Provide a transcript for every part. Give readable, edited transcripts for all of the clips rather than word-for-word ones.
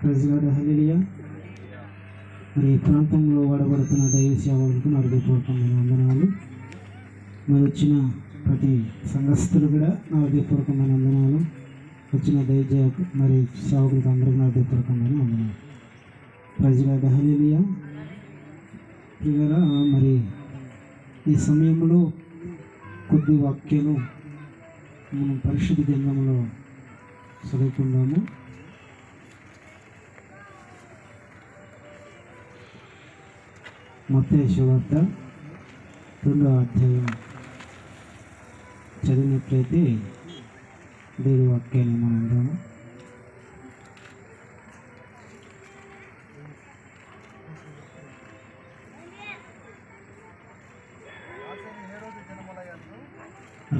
ప్రజలాడు హల్లెలూయా. మరి ఈ ప్రాంతంలో వాడబడుతున్న దైవ సేవలకు నా హృదయపూర్వకమైన వందనాలు. మరి వచ్చిన ప్రతి సంఘస్థులు కూడా నా హృదయపూర్వకమైన వందనాలు. వచ్చిన దైవ మరి సేవకులకు అందరికీ నా హృదయపూర్వకమైన వందనాలు. ప్రజలాడు హల్లెలూయా. ప్రియులారా, మరి ఈ సమయంలో కొద్ది వాక్యాలు మనం పరిశుద్ధ గ్రంథంలో చదువుకుందాము. మత్తయి సువార్త 2వ అధ్యాయం చదివినట్లయితే దేవుని వాక్యాన్ని మనం అందాము.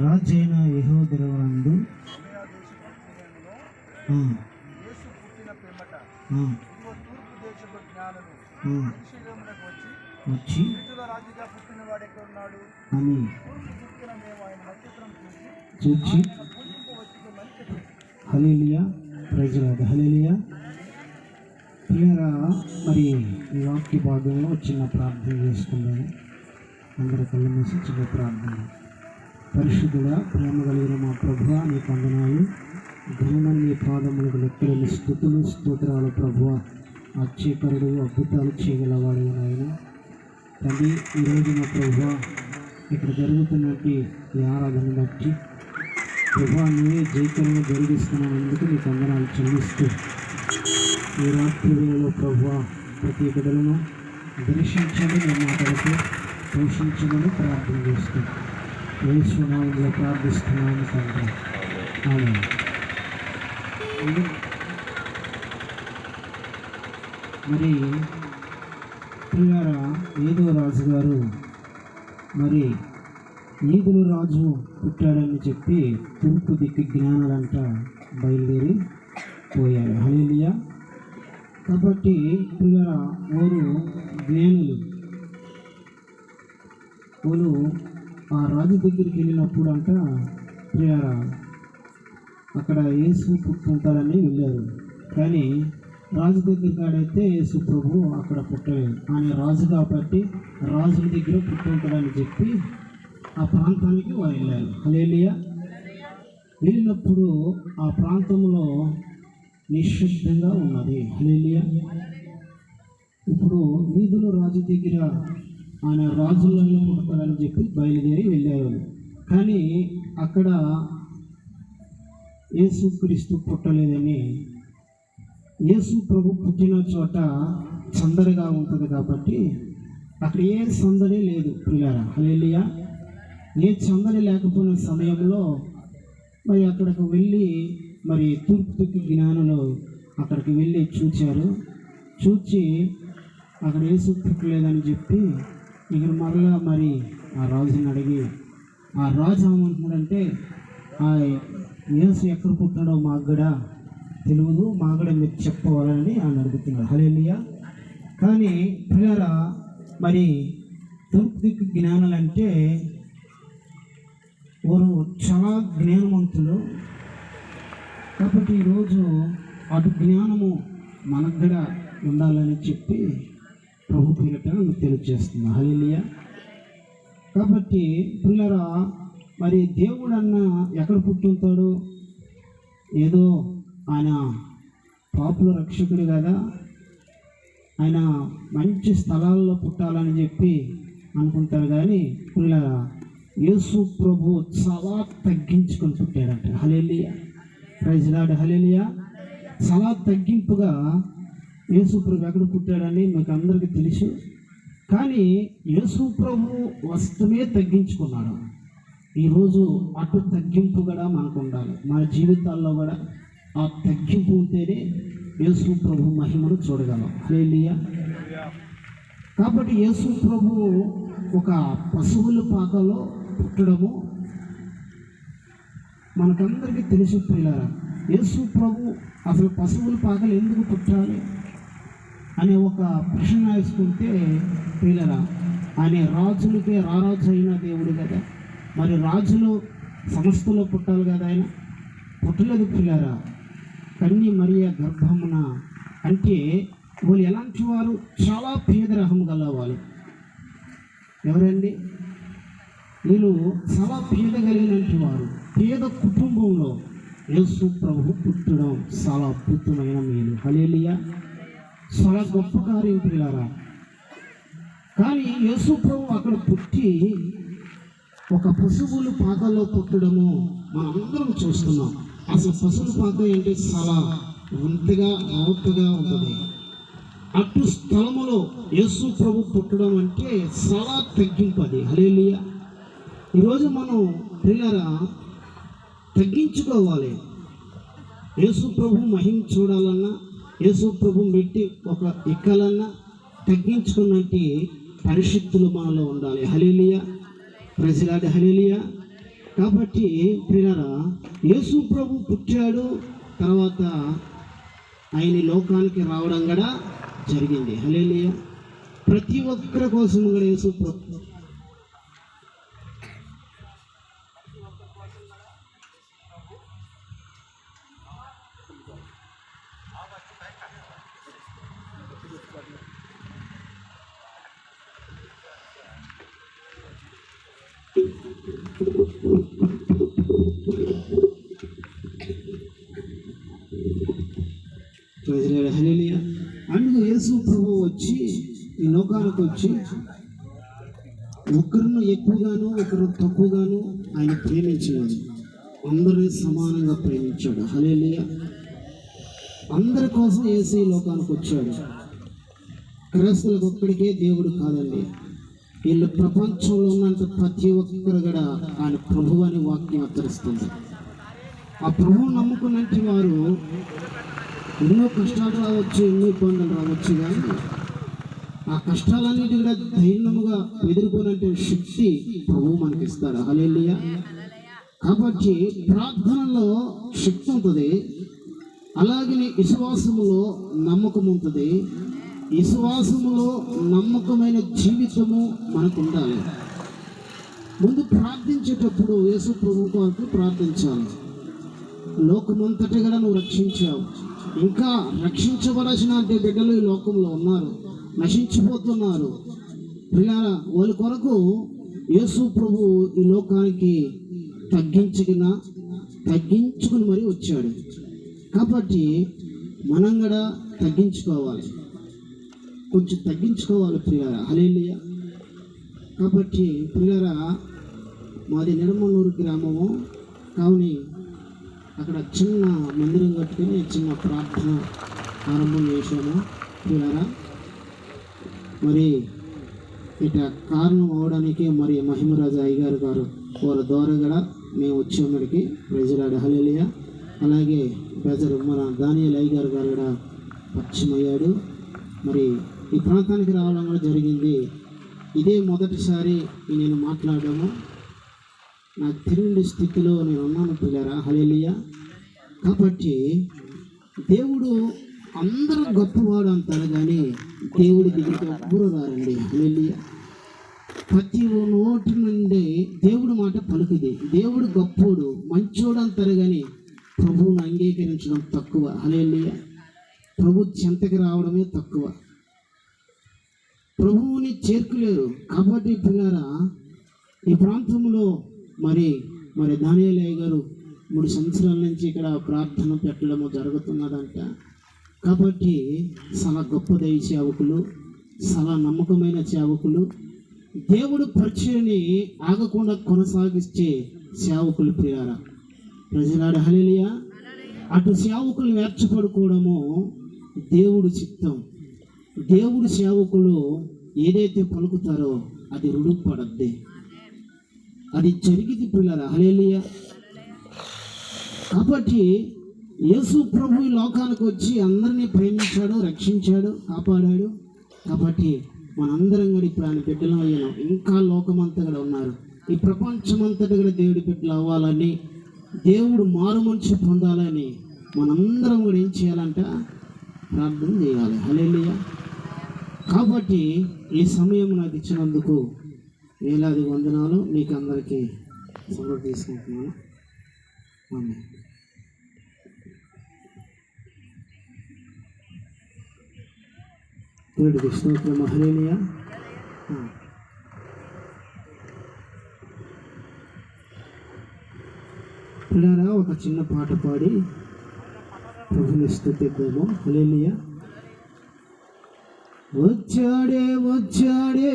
రాజైన యెహోవానందు వచ్చి అని చూచి హల్లెలూయా. ప్రజలాడు హల్లెలూయా. ప్రియరా, మరి ఈ వాక్య భాగంలో చిన్న ప్రార్థన చేసుకున్నాను. అందరూ కళ్ళు మూసి చిన్న ప్రార్థన. పరిశుద్ధుడా, ప్రేమ కలిగిన మా ప్రభువా, నీ వందనాలు. ఘనమైన నీ పాదములకు లెక్కలేని స్తుతులు స్తోత్రాలు ప్రభువా. ఆశ్చర్యకరుడు, అద్భుతాలు చేయగలవాడు నాయన తండ్రి. ఈరోజు మా ప్రభువా ఇక్కడ జరుగుతున్నట్టు ఈ ఆరాధన బట్టి ప్రభువా నీవే జయకరంగా జరిగిస్తున్నందుకు నీకు వందనాలు చెల్లిస్తూ ఈ రాత్రి వేళలో ప్రభువా ప్రతి బిడ్డలను దర్శించమని నా మాటలతో పోషించమని ప్రార్థన చేస్తూ యేసు నామములో ప్రార్థిస్తున్నాను తండ్రి. ఆమేన్. మరి ప్రియారా, ఏదో రాజు గారు మరి ఈదుల రాజు పుట్టాడని చెప్పి తూర్పు దిక్కు జ్ఞానాలంట బయలుదేరి పోయారు. హల్లెలూయా. కాబట్టి ప్రియారా, వారు జ్ఞానులు. వాళ్ళు ఆ రాజు దగ్గరికి వెళ్ళినప్పుడు అంట ప్రియారా అక్కడ యేసు పుట్టుకుంటాడని వెళ్ళారు. కానీ రాజు దగ్గర కాడైతే యేసు ప్రభు అక్కడ పుట్టలేదు. ఆయన రాజు కాబట్టి రాజు దగ్గర పుట్టుకుంటాడని చెప్పి ఆ ప్రాంతానికి వారు వెళ్ళారు. హల్లెలూయా. వెళ్ళినప్పుడు ఆ ప్రాంతంలో నిశ్శబ్దంగా ఉన్నది. హల్లెలూయా. ఇప్పుడు వీధులు రాజు దగ్గర ఆయన రాజులలో పుడతాడని చెప్పి బయలుదేరి వెళ్ళారు. కానీ అక్కడ యేసుక్రీస్తు పుట్టలేదని, యేసు ప్రభు పుట్టిన చోట సందడిగా ఉంటుంది కాబట్టి అక్కడ ఏ సందడి లేదు. పిల్లరా హల్లెలూయా. ఏ సందడి లేకపోయిన సమయంలో మరి అక్కడికి వెళ్ళి మరి తూర్పు జ్ఞానులు అక్కడికి వెళ్ళి చూచారు. చూచి అక్కడ యేసు పుట్టలేదని చెప్పి ఇక్కడ మరలా మరి ఆ రాజుని అడిగి, ఆ రాజు ఏమంటున్నాడంటే ఆ యేసు ఎక్కడ పుట్టాడో మాకు కూడా తెలియదు, మాకు కూడా మీరు చెప్పవాలని ఆయన అడుగుతున్నారు. హల్లెలూయా. కానీ ప్రియులారా, మరి తూర్పు దిక్కు జ్ఞానాలు అంటే వారు చాలా జ్ఞానవంతులు. కాబట్టి ఈరోజు అటు జ్ఞానము మనకు కూడా ఉండాలని చెప్పి ప్రభు పేరిట తెలియజేస్తుంది. హల్లెలూయా. కాబట్టి ప్రియులారా, మరి దేవుడు అన్న ఎక్కడ పుట్టుంటాడు? ఏదో ఆయన పాపుల రక్షకుడు కదా, ఆయన మంచి స్థలాల్లో పుట్టాలని చెప్పి అనుకుంటారు. కానీ ప్రియులారా, యేసు ప్రభు చాలా తగ్గించుకొని పుట్టాడంట. హల్లెలూయా. Praise lord. హల్లెలూయా. చాలా తగ్గింపుగా యేసు ప్రభు ఎక్కడ పుట్టాడని మీకు అందరికీ తెలుసు. కానీ యేసు ప్రభు వస్తునే తగ్గించుకున్నాడు. ఈరోజు అటు తగ్గింపు కూడా మనకు ఉండాలి. మన జీవితాల్లో కూడా ఆ తగ్గింపు ఉంటేనే యేసు ప్రభు మహిమను చూడగలం. హల్లెలూయా. కాబట్టి యేసు ప్రభు ఒక పశువుల పాకలో పుట్టడము మనకందరికీ తెలుసు. ప్రియులారా, యేసు ప్రభు అసలు పశువుల పాకలు ఎందుకు పుట్టాలి అనే ఒక ప్రశ్న వేసుకుంటే ప్రియులారా, ఆయన రాజులకే రారాజు అయిన దేవుడు కదా, మరి రాజులు సమస్తలో పుట్టాలి కదా. ఆయన పుట్టలేదు ప్రియులారా. కన్య మరియ గర్భమున అంటే వాళ్ళు ఎలాంటి వారు? చాలా పేదరికం గల వాళ్ళు. ఎవరండి వీళ్ళు? చాలా పేద కలిగినటువంటి వారు. పేద కుటుంబంలో యేసు ప్రభు పుట్టడం చాలా అద్భుతమైన మేలు. హల్లెలూయా! చాలా గొప్ప కార్యం పిల్లారా. కానీ యేసు ప్రభు అక్కడ పుట్టి ఒక పశువుల పాకలో పుట్టడము మనందరం చూస్తున్నాం. అసలు పశువుల పాక అంటే చాలా వింతగా నౌతగా ఉంటుంది. అటు స్థలములో యేసు ప్రభు పుట్టడం అంటే చాలా తగ్గింపది. హల్లెలూయా! ఈరోజు మనం పిల్లరా తగ్గించుకోవాలి. యేసు ప్రభు మహిమ చూడాలన్నా, యేసు ప్రభు పెట్టి ఒక ఎక్కాలన్నా తగ్గించుకున్నట్టు పరిశుద్ధులు మనలో ఉండాలి. Hallelujah! Praise the lord. Hallelujah! కాబట్టి పిల్లరా యేసు ప్రభు పుట్టాడు, తర్వాత ఆయన లోకానికి రావడం కూడా జరిగింది. హల్లెలూయా! ప్రతి ఒక్కరి కోసం కూడా యేసు ప్రభు హల్లెలూయా! అందుకు యేసు ప్రభు వచ్చి ఈ లోకానికి వచ్చి ఒకరిని ఎక్కువగాను ఒకరు తక్కువగాను ఆయన ప్రేమించాడు. అందరినీ సమానంగా ప్రేమించాడు. హల్లెలూయా! అందరి కోసం యేసు ఈ లోకానికి వచ్చాడు. క్రైస్తవులకు ఒక్కడికే దేవుడు కాదండి, వీళ్ళు ప్రపంచంలో ఉన్నంత ప్రతి ఒక్కరు కూడా ఆయన ప్రభు అని వాక్యం హెచ్చరిస్తుంది. ఆ ప్రభువు నమ్ముకున్నట్టు వారు ఎన్నో కష్టాలు రావచ్చు, ఎన్నో ఇబ్బందులు రావచ్చు, కానీ ఆ కష్టాలన్నిటి కూడా ధైర్యముగా ఎదుర్కొనే శక్తి ప్రభువు మనకి ఇస్తాడు. హల్లెలూయా! కాబట్టి ప్రార్థనలో శక్తి ఉంటుంది, అలాగనే విశ్వాసములో నమ్మకం ఉంటుంది. విశ్వాసములో నమ్మకమైన జీవితము మనకు ఉండాలి. ముందు ప్రార్థించేటప్పుడు యేసు ప్రభు కొరకు ప్రార్థించాలి. లోకమంతటి కూడా నువ్వు రక్షించావు, ఇంకా రక్షించవలసిన బిడ్డలు ఈ లోకంలో ఉన్నారు, నశించిపోతున్నారు. పిల్లల వాళ్ళ కొరకు యేసు ప్రభు ఈ లోకానికి తగ్గించుకుని మరీ వచ్చాడు. కాబట్టి మనం కూడా తగ్గించుకోవాలి, కొంచెం తగ్గించుకోవాలి ప్రియులారా. హల్లెలూయా! కాబట్టి ప్రియులారా, మాది నిడమనూరు గ్రామము. కావుని అక్కడ చిన్న మందిరం కట్టుకుని చిన్న ప్రార్థన ఆరంభం చేశాము ప్రియులారా. మరి ఇట కారణం అవడానికి మరి మహిమరాజు అయ్యగారు వారి ద్వారా కూడా మేము వచ్చేవాడికి ప్రజలాడు. హల్లెలూయా! అలాగే ప్రజలు మన దానియేలు అయ్యగారు కూడా పరిచయమయ్యాడు. మరి ఈ ప్రాంతానికి రావడం కూడా జరిగింది. ఇదే మొదటిసారి నేను మాట్లాడము. నాకు తెలియని స్థితిలో నేను ఉన్నాను పిల్లరా. హల్లెలూయా! కాబట్టి దేవుడు అందరూ గొప్పవాడు అంటారు, కానీ దేవుడి దగ్గరికి ఎవ్వరూ రారండి. హల్లెలూయా! ప్రతి నోటి నుండి దేవుడు మాట పలుకుది. దేవుడు గొప్పోడు, మంచోడు అంటారు, కానీ ప్రభువుని అంగీకరించడం తక్కువ. హల్లెలూయా! ప్రభు చెంతకి రావడమే తక్కువ, ప్రభువుని చేర్చులేరు. కాబట్టి పిల్లారా, ఈ ప్రాంతంలో మరి దానియేలు అయ్యగారు 3 సంవత్సరాల నుంచి ఇక్కడ ప్రార్థన పెట్టడము జరుగుతున్నదంట. కాబట్టి చాలా గొప్ప దైవ సేవకులు, చాలా నమ్మకమైన సేవకులు, దేవుడు పరిచయాన్ని ఆగకుండా కొనసాగిస్తే సేవకులు ప్రియారా. ప్రజలాడ. హల్లెలూయా! అటు సేవకులు నేర్చబడుకోవడము దేవుడు చిత్తం. దేవుడు సేవకులు ఏదైతే పలుకుతారో అది రుడుపడద్ది, అది జరిగింది పిల్లరా. హల్లెలూయా! కాబట్టి యేసు ప్రభు ఈ లోకానికి వచ్చి అందరినీ ప్రేమించాడు, రక్షించాడు, కాపాడాడు. కాబట్టి మనందరం కూడా ఇప్పుడు ఆయన బిడ్డలు అయ్యాను. ఇంకా లోకమంతా కూడా ఉన్నారు. ఈ ప్రపంచమంతటి కూడా దేవుడి బిడ్డలు అవ్వాలని, దేవుడు మారు మనసు పొందాలని మనందరం కూడా ఏం చేయాలంట? ప్రార్థన చేయాలి. హల్లెలూయా! కాబట్టి ఈ సమయం నాకు ఇచ్చినందుకు వేలాది వందనాలు. మీకు అందరికీ సెలవు తీసుకుంటున్నాను. ఆమేన్. దేవుడికి స్తోత్రం. హల్లెలూయా. పిల్లరా ఒక చిన్న పాట పాడి ప్రభుని స్తుతిద్దాము. హల్లెలూయా. వచ్చాడే వచ్చాడే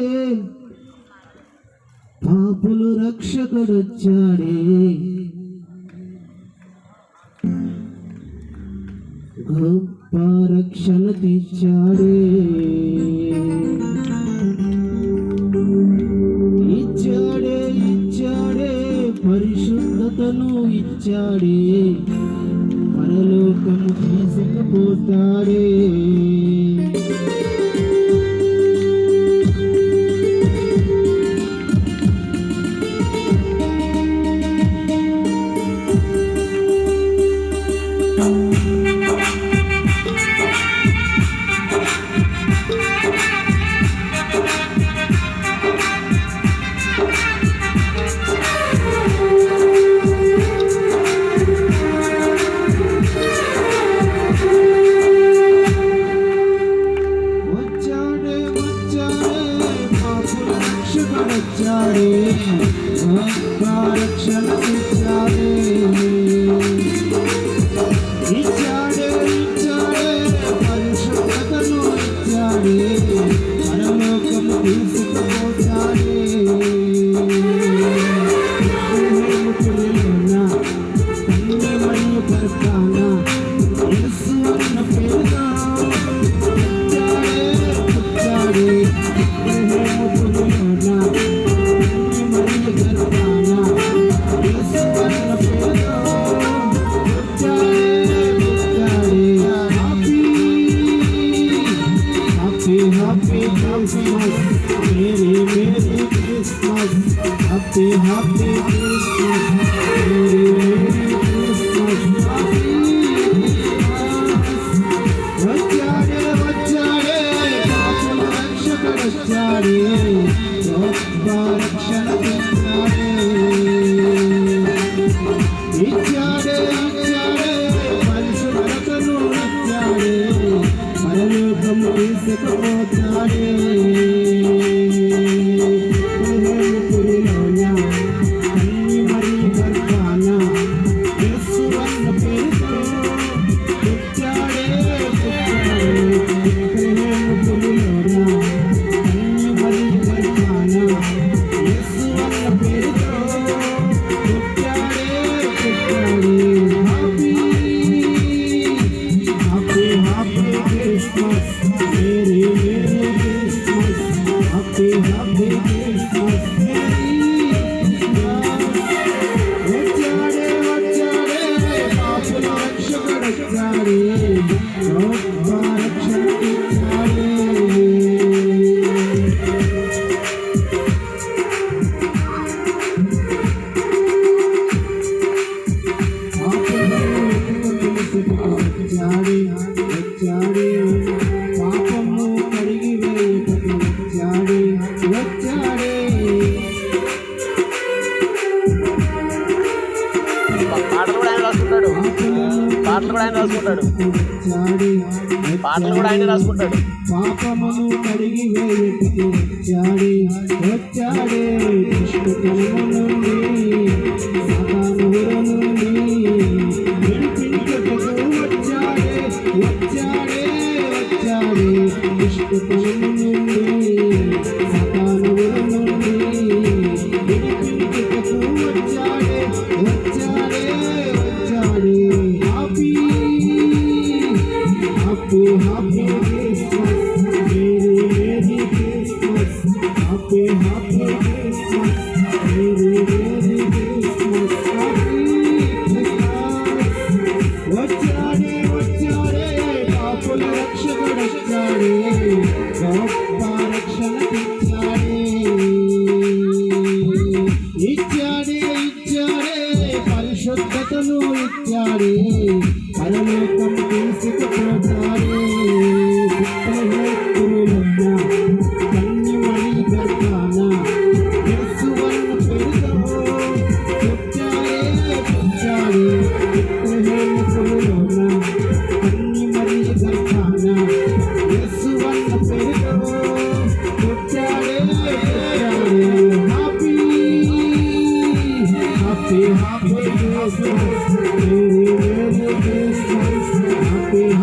పాపులు రక్షకుడొచ్చాడే, గొప్ప రక్షణ తెచ్చాడే, ఇచ్చాడే ఇచ్చాడే పరిశుద్ధతను ఇచ్చాడే, పరలోకము తీసుకుపోతాడే. పాటలు కూడా ఆయన రాసుకుంటాడు. పాపమును కడిగి వేయటికి వచ్చాడే వచ్చాడే, దుష్టతనము నుండి సాతాను ఊర నుండి విడిపించుటకు వచ్చాడే వచ్చాడే వచ్చాడే, దుష్టతనము నుండి సాతాను ఊర నుండి విడిపించుటకు వచ్చాడే వచ్చాడే వచ్చాడే. Happy Happy Christmas, Merry Merry Christmas, Happy Happy Christmas, Merry Merry Christmas, Happy Christmas. వచ్చాడే వచ్చాడే పాపుల రక్షకుడు వచ్చాడే, గొప్ప రక్షణ తెచ్చాడే, ఇచ్చాడే ఇచ్చాడే పరిశుద్ధతను ఇచ్చాడే, పరలోకం తీసుకుపోతాడే. పుత్రహేతులున్న కన్యమణి గర్భాన యేసువన్న పేరుతో పుట్టాడే పుట్టాడే. పుత్రహేతులున్న కన్యమణి గర్భాన యేసువన్న పేరుతో Happy Christmas, Merry Merry Christmas, Happy